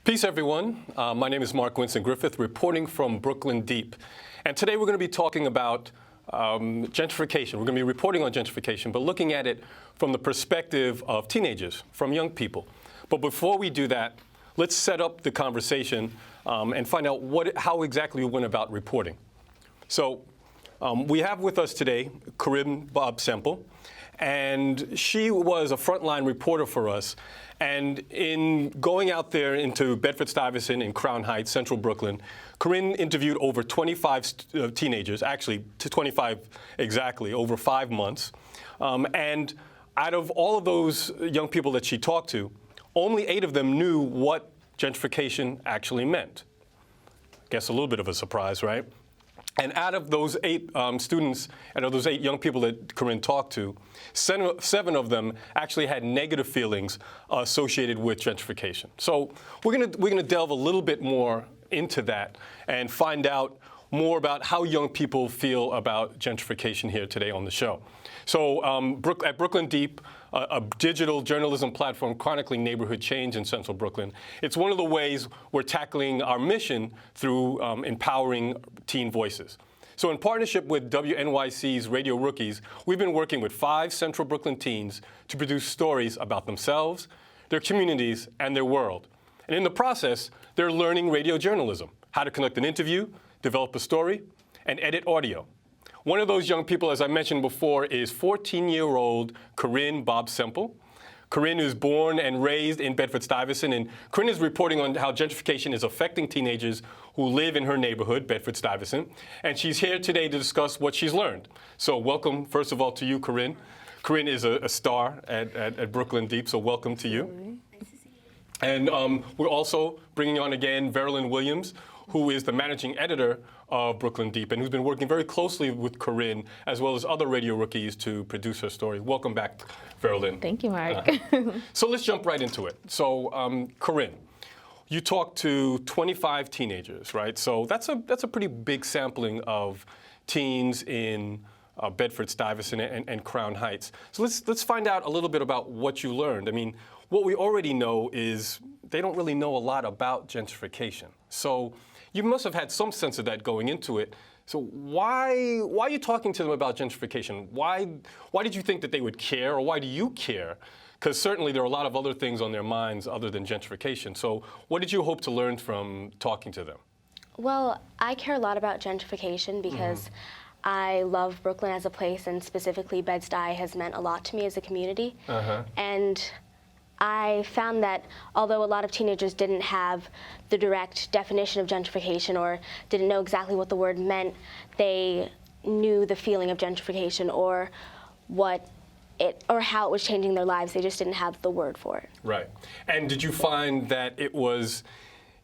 Peace, everyone. My name is Winston Griffith, reporting from Brooklyn Deep. And today we're going to be talking about gentrification. We're going to be reporting on gentrification, but looking at it from the perspective of teenagers, from young people. But before we do that, let's set up the conversation and find out how exactly we went about reporting. So we have with us today Corinne Bobb-Semple, and she was a frontline reporter for us. And in going out there into Bedford-Stuyvesant and Crown Heights, central Brooklyn, Corinne interviewed over 25 teenagers, actually to 25 exactly, over 5 months. And out of all of those young people that she talked to, only 8 of them knew what gentrification actually meant. Guess a little bit of a surprise, right? And out of those 8 students, out of those 8 young people that Corinne talked to, 7 of them actually had negative feelings associated with gentrification. So we're gonna delve a little bit more into that and find out more about how young people feel about gentrification here today on the show. So at Brooklyn Deep, a digital journalism platform chronicling neighborhood change in central Brooklyn, it's one of the ways we're tackling our mission through empowering teen voices. So in partnership with WNYC's Radio Rookies, we've been working with 5 central Brooklyn teens to produce stories about themselves, their communities, and their world. And in the process, they're learning radio journalism, how to conduct an interview, develop a story, and edit audio. One of those young people, as I mentioned before, is 14-year-old Corinne Bobb-Semple. Corinne is born and raised in Bedford-Stuyvesant, and Corinne is reporting on how gentrification is affecting teenagers who live in her neighborhood, Bedford-Stuyvesant, and she's here today to discuss what she's learned. So welcome, first of all, to you, Corinne. Corinne is a star at Brooklyn Deep, so welcome to you. Nice to see you. And we're also bringing on again Veralyn Williams, who is the managing editor of Brooklyn Deep and who's been working very closely with Corinne as well as other radio rookies to produce her story. Welcome back, Veralyn. Thank you, Mark. So let's jump right into it. So Corinne, you talked to 25 teenagers, right? So that's a pretty big sampling of teens in Bedford-Stuyvesant and Crown Heights. So let's find out a little bit about what you learned. I mean, what we already know is they don't really know a lot about gentrification. So you must have had some sense of that going into it. So why are you talking to them about gentrification? Why did you think that they would care, or why do you care? Because certainly there are a lot of other things on their minds other than gentrification. So what did you hope to learn from talking to them? Well, I care a lot about gentrification because I love Brooklyn as a place, and specifically Bed-Stuy has meant a lot to me as a community. And I found that although a lot of teenagers didn't have the direct definition of gentrification or didn't know exactly what the word meant, they knew the feeling of gentrification or how it was changing their lives. They just didn't have the word for it. Right. And did you find that it was,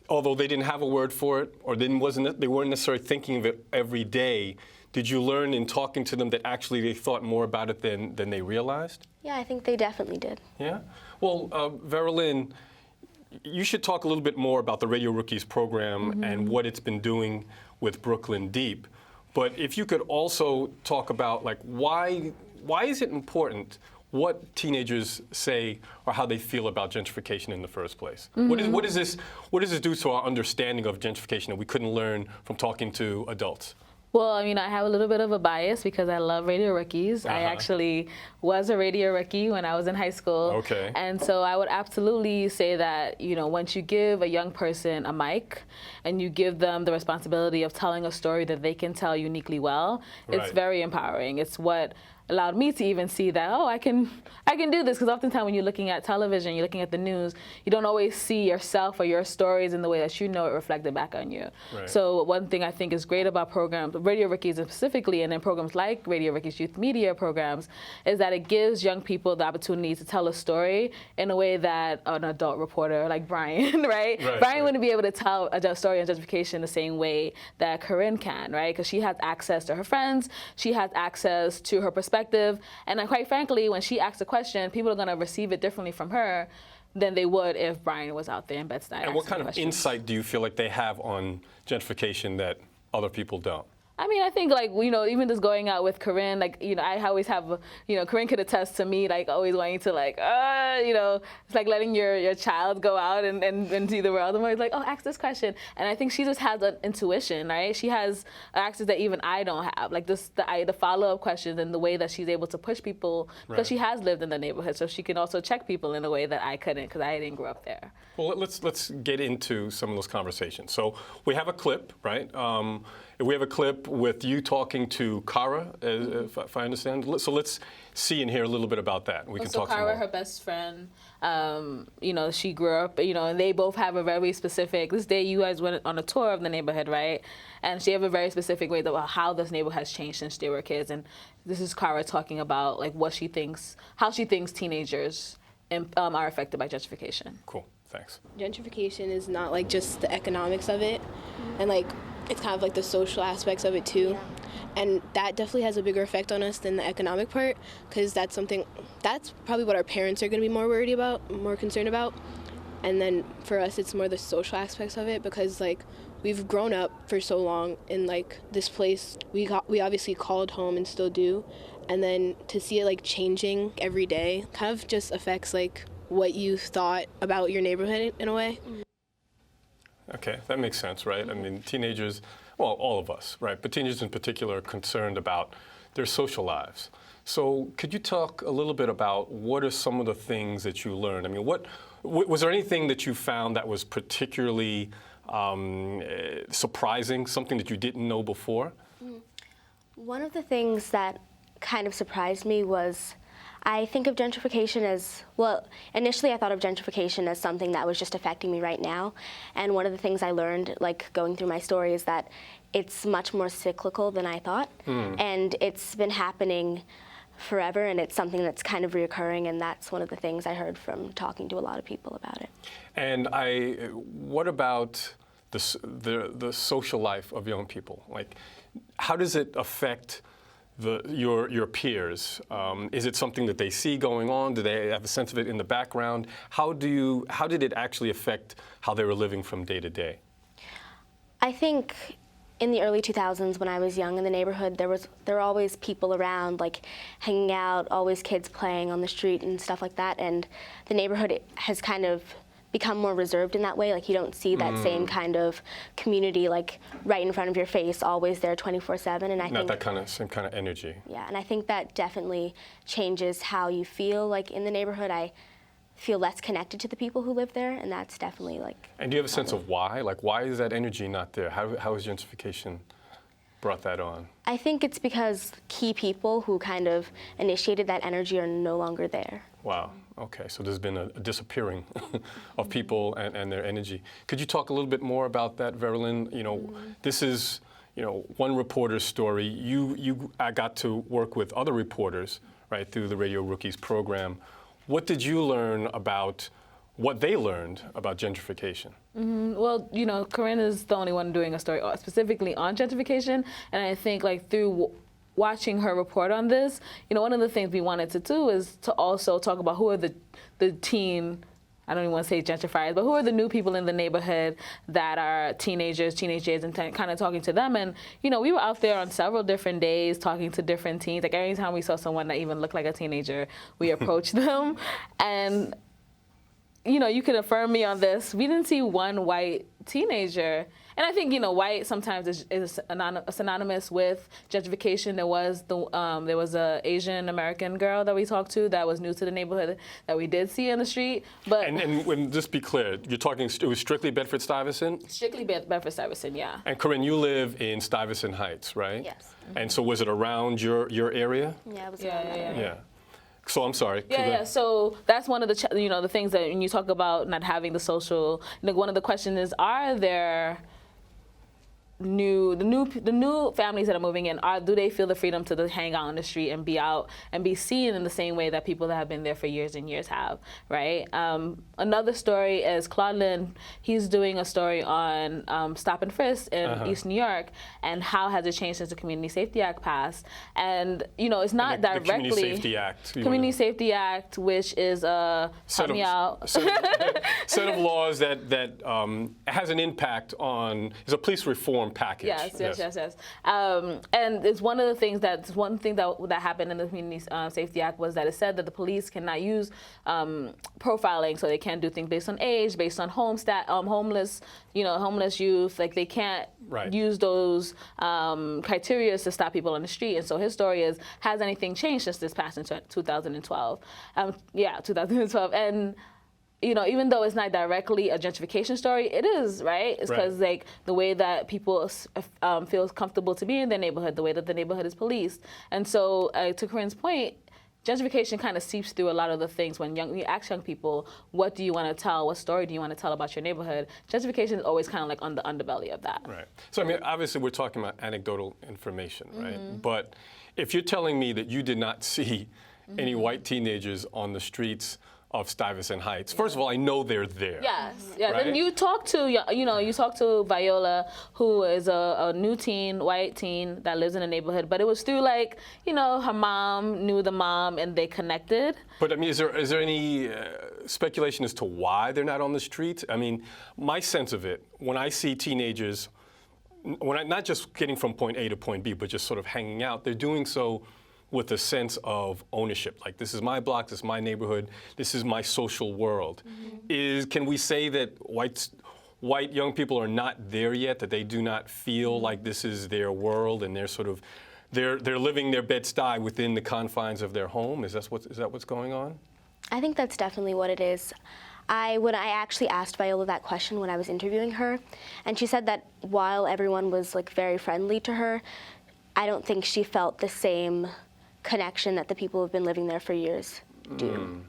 although they didn't have a word for it, or they weren't necessarily thinking of it every day, did you learn in talking to them that actually they thought more about it than they realized? Yeah, I think they definitely did. Yeah? Well, Veralyn, you should talk a little bit more about the Radio Rookies program and what it's been doing with Brooklyn Deep. But if you could also talk about, like, why is it important what teenagers say or how they feel about gentrification in the first place? What does this do to our understanding of gentrification that we couldn't learn from talking to adults? Well, I mean, I have a little bit of a bias because I love Radio Rookies. I actually was a radio rookie when I was in high school. Okay. And so I would absolutely say that, you know, once you give a young person a mic and you give them the responsibility of telling a story that they can tell uniquely well, it's very empowering. It's what allowed me to even see that, oh, I can do this, because oftentimes when you're looking at television, you're looking at the news, you don't always see yourself or your stories in the way that you know it reflected back on you. Right. So one thing I think is great about programs, Radio Rookies specifically, and then programs like Radio Rookies Youth Media programs, is that it gives young people the opportunity to tell a story in a way that an adult reporter like Brian, right? Brian wouldn't be able to tell a story on gentrification the same way that Corinne can, right? Because she has access to her friends, she has access to her perspective, and then quite frankly, when she asks a question, people are going to receive it differently from her than they would if Brian was out there in Bed-Stuy. And what kind of insight do you feel like they have on gentrification that other people don't? I mean, I think like, even just going out with Corinne, like, I always have, Corinne could attest to me, like always wanting to like, it's like letting your child go out and see the world. I'm always like, oh, ask this question. And I think she just has an intuition, right? She has access that even I don't have, like the follow-up questions and the way that she's able to push people because she has lived in the neighborhood. So she can also check people in a way that I couldn't because I didn't grow up there. Well, let's get into some of those conversations. So we have a clip, right? We have a clip with you talking to Kara, if I understand. So let's see and hear a little bit about that. We can talk some more. Kara, her best friend, she grew up, and they both have a very specific, this day you guys went on a tour of the neighborhood, right? And she have a very specific way about how this neighborhood has changed since they were kids. And this is Kara talking about like how she thinks teenagers are affected by gentrification. Cool, thanks. Gentrification is not like just the economics of it, and like it's kind of like the social aspects of it too. Yeah. And that definitely has a bigger effect on us than the economic part, because that's probably what our parents are going to be more worried about, more concerned about. And then for us, it's more the social aspects of it, because like we've grown up for so long in like this place we obviously called home and still do. And then to see it like changing every day kind of just affects like what you thought about your neighborhood in a way. Okay, that makes sense, right? I mean, teenagers, well, all of us, right? But teenagers in particular are concerned about their social lives. So could you talk a little bit about what are some of the things that you learned? I mean, was there anything that you found that was particularly surprising, something that you didn't know before? One of the things that kind of surprised me was I think of gentrification as, well, initially I thought of gentrification as something that was just affecting me right now. And one of the things I learned, like going through my story, is that it's much more cyclical than I thought. And it's been happening forever, and it's something that's kind of reoccurring, and that's one of the things I heard from talking to a lot of people about it. And what about the social life of young people? Like, how does it affect your peers? Is it something that they see going on? Do they have a sense of it in the background? How did it actually affect how they were living from day to day? I think in the early 2000s, when I was young in the neighborhood, there were always people around, like hanging out, always kids playing on the street and stuff like that. And the neighborhood has kind of become more reserved in that way. Like you don't see that same kind of community like right in front of your face, always there 24/7. And I think that same kind of energy. Yeah, and I think that definitely changes how you feel like in the neighborhood. I feel less connected to the people who live there, and that's definitely like. And do you have a sense of why? Like, why is that energy not there? How has gentrification brought that on? I think it's because key people who kind of initiated that energy are no longer there. Wow. Okay, so there's been a disappearing of people and their energy. Could you talk a little bit more about that, Veralyn? This is, one reporter's story. I got to work with other reporters, right, through the Radio Rookies program. What did you learn about what they learned about gentrification? Well, Corinne is the only one doing a story specifically on gentrification, and I think like through watching her report on this, one of the things we wanted to do is to also talk about who are the teen, I don't even want to say gentrifiers, but who are the new people in the neighborhood that are teenagers, and kind of talking to them. And, we were out there on several different days talking to different teens. Like every time we saw someone that even looked like a teenager, we approached them. And, you can affirm me on this. We didn't see one white teenager. And I think, white sometimes is synonymous with gentrification. There was a Asian American girl that we talked to that was new to the neighborhood that we did see in the street. But and just be clear, you're talking, it was strictly Bedford-Stuyvesant? Strictly Bedford-Stuyvesant, yeah. And Corinne, you live in Stuyvesant Heights, right? Yes. And so was it around your area? Yeah, it was around that area. Yeah. So I'm sorry. Yeah. So that's one of the the things that when you talk about not having the social, one of the questions is, are there the new families that are moving in, do they feel the freedom to hang out on the street and be out and be seen in the same way that people that have been there for years and years have, right? Another story is Claude. He's doing a story on stop and frisk in East New York and how has it changed since the Community Safety Act passed. And it's not directly the Community Safety Act. Community Safety Act, which is set of laws that has an impact on, is a police reform reform package. Yes. And it's one of the things that happened in the Community Safety Act was that it said that the police cannot use profiling, so they can't do things based on age, based on homeless youth. Like they can't use those criteria to stop people on the street. And so his story is, has anything changed since this passed in 2012? 2012. And even though it's not directly a gentrification story, it is, right? It's because like the way that people feel comfortable to be in their neighborhood, the way that the neighborhood is policed. And so to Corinne's point, gentrification kind of seeps through a lot of the things. When you ask young people, what do you want to tell? What story do you want to tell about your neighborhood? Gentrification is always kind of like on the underbelly of that. Right. So I mean, obviously we're talking about anecdotal information, right? But if you're telling me that you did not see any white teenagers on the streets of Stuyvesant Heights. First of all, I know they're there. Yes. Right? And you talk to Viola, who is a new teen, white teen that lives in the neighborhood, but it was through her mom knew the mom and they connected. But I mean, is there any speculation as to why they're not on the streets? I mean, my sense of it, when I see teenagers, not just getting from point A to point B, but just sort of hanging out, they're doing so with a sense of ownership. Like, this is my block, this is my neighborhood, this is my social world. Can we say that white young people are not there yet, that they do not feel like this is their world and they're living their Bed-Stuy within the confines of their home? Is that what's going on? I think that's definitely what it is. When I actually asked Viola that question when I was interviewing her, and she said that while everyone was very friendly to her, I don't think she felt the same connection that the people who've been living there for years do.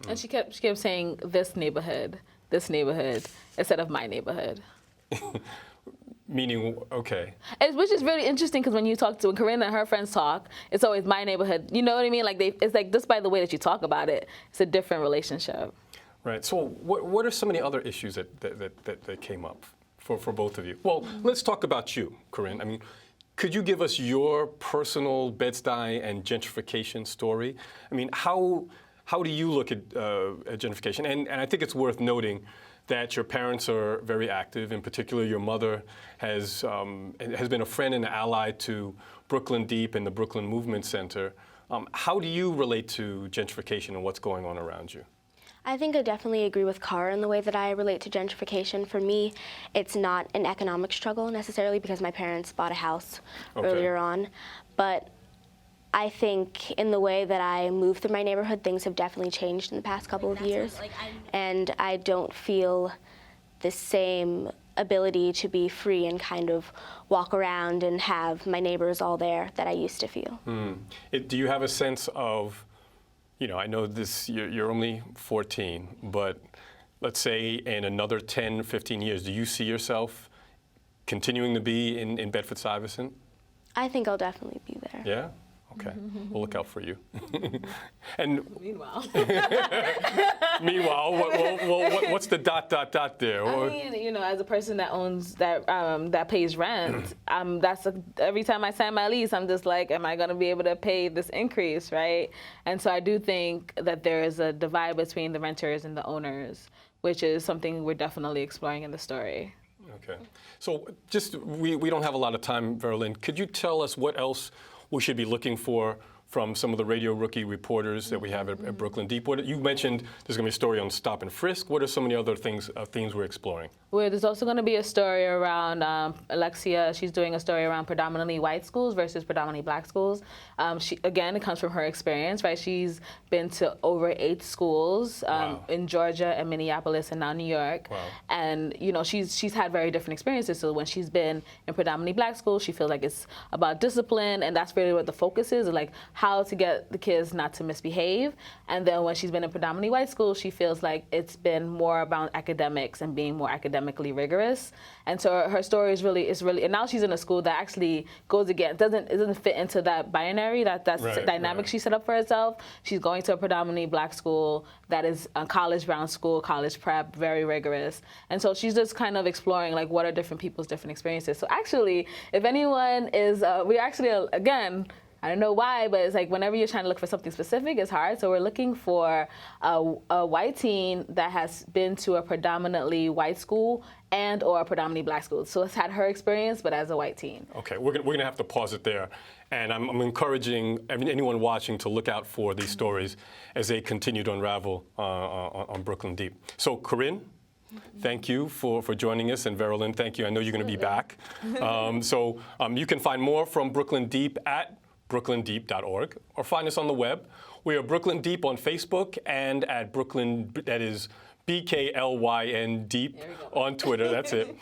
And she kept saying this neighborhood, instead of my neighborhood. Meaning, okay. Which is really interesting because when Corinne and her friends talk, it's always my neighborhood. You know what I mean? It's like just by the way that you talk about it, it's a different relationship. Right. So what are some of the other issues that came up for both of you? Well, let's talk about you, Corinne. I mean, could you give us your personal Bed-Stuy and gentrification story? I mean, how do you look at gentrification? And I think it's worth noting that your parents are very active. In particular, your mother has been a friend and an ally to Brooklyn Deep and the Brooklyn Movement Center. How do you relate to gentrification and what's going on around you? I think I definitely agree with Cara in the way that I relate to gentrification. For me, it's not an economic struggle necessarily because my parents bought a house earlier on. But I think in the way that I move through my neighborhood, things have definitely changed in the past couple of years. And I don't feel the same ability to be free and kind of walk around and have my neighbors all there that I used to feel. Do you have a sense of, I know you're only 14, but let's say in another 10, 15 years, do you see yourself continuing to be in Bedford-Stuyvesant? I think I'll definitely be there. Yeah? Okay. We'll look out for you. And Meanwhile, what's the ... there? I mean, as a person that owns that pays rent, every time I sign my lease, I'm just like, am I going to be able to pay this increase, right? And so I do think that there is a divide between the renters and the owners, which is something we're definitely exploring in the story. Okay. So we don't have a lot of time, Veralyn. Could you tell us what else we should be looking for from some of the Radio Rookie reporters that we have at Brooklyn Deep? You mentioned there's going to be a story on stop and frisk. What are some of the other themes we're exploring? Well, there's also going to be a story around Alexia. She's doing a story around predominantly white schools versus predominantly black schools. It comes from her experience, right? She's been to over 8 schools in Georgia and Minneapolis and now New York. Wow. And, she's had very different experiences. So when she's been in predominantly black schools, she feels like it's about discipline, and that's really what the focus is like how to get the kids not to misbehave. And then when she's been in predominantly white schools, she feels like it's been more about academics and being more academically rigorous. And so her story is really, and now she's in a school that actually goes against, it doesn't fit into that binary, that dynamic she set up for herself. She's going to a predominantly black school that is a college-bound school, college prep, very rigorous. And so she's just kind of exploring what are different people's different experiences. So actually, if anyone is, we actually, again, I don't know why, but it's like whenever you're trying to look for something specific, it's hard. So we're looking for a white teen that has been to a predominantly white school and or predominantly black schools. So it's had her experience, but as a white teen. Okay, we're gonna have to pause it there. And I'm encouraging anyone watching to look out for these stories as they continue to unravel on Brooklyn Deep. So Corinne, thank you for joining us, and Veralyn, thank you. I know you're gonna be back. You can find more from Brooklyn Deep at brooklyndeep.org, or find us on the web. We are Brooklyn Deep on Facebook and at Brooklyn, that is BKLYN Deep on Twitter, that's it.